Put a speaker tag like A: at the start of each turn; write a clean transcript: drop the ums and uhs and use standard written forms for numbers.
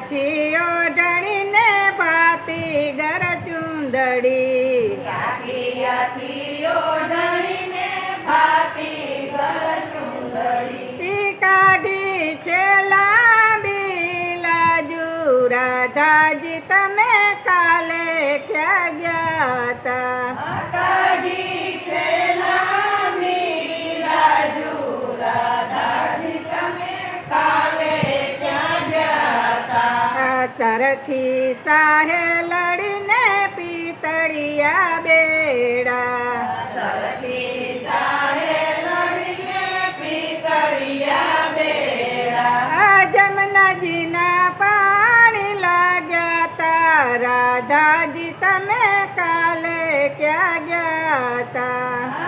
A: કાછી ઓઢણીને ભાતી ગર ચૂંદડી ઈ કાઢી છે લાંબી લાજુ રાધાજી તમે કાલે ક્યાં ગયા તા સરખી સાહે લડીને પિતળિયા બેડા જમનાજીના પાણી લાગ્યા તા રાધાજી તમે કાલે ક્યાં ગયા તા